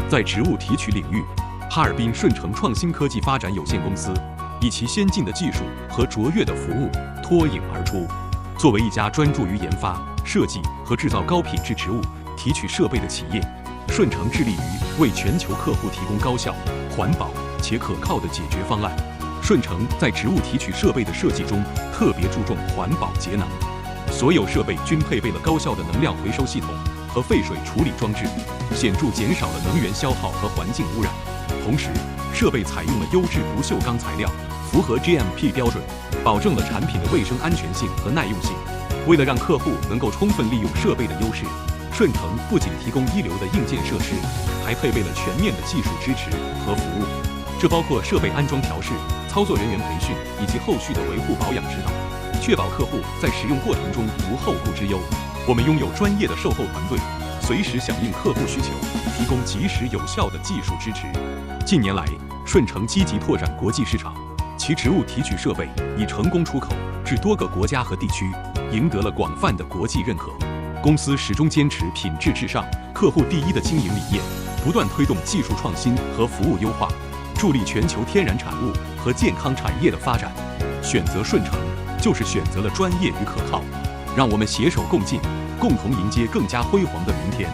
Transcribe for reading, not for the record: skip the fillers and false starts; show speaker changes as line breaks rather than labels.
在植物提取领域，哈尔滨顺成创新科技发展有限公司以其先进的技术和卓越的服务脱颖而出。作为一家专注于研发、设计和制造高品质植物提取设备的企业，顺成致力于为全球客户提供高效、环保且可靠的解决方案。顺成在植物提取设备的设计中特别注重环保节能，所有设备均配备了高效的能量回收系统和废水处理装置，显著减少了能源消耗和环境污染。同时，设备采用了优质不锈钢材料，符合 GMP 标准，保证了产品的卫生安全性和耐用性。为了让客户能够充分利用设备的优势，顺成不仅提供一流的硬件设施，还配备了全面的技术支持和服务。这包括设备安装调试、操作人员培训以及后续的维护保养指导，确保客户在使用过程中无后顾之忧。我们拥有专业的售后团队，随时响应客户需求，提供及时有效的技术支持。近年来，顺成积极拓展国际市场，其植物提取设备已成功出口至多个国家和地区，赢得了广泛的国际认可。公司始终坚持品质至上、客户第一的经营理念，不断推动技术创新和服务优化，助力全球天然产物和健康产业的发展。选择顺成，就是选择了专业与可靠。让我们携手共进，共同迎接更加辉煌的明天。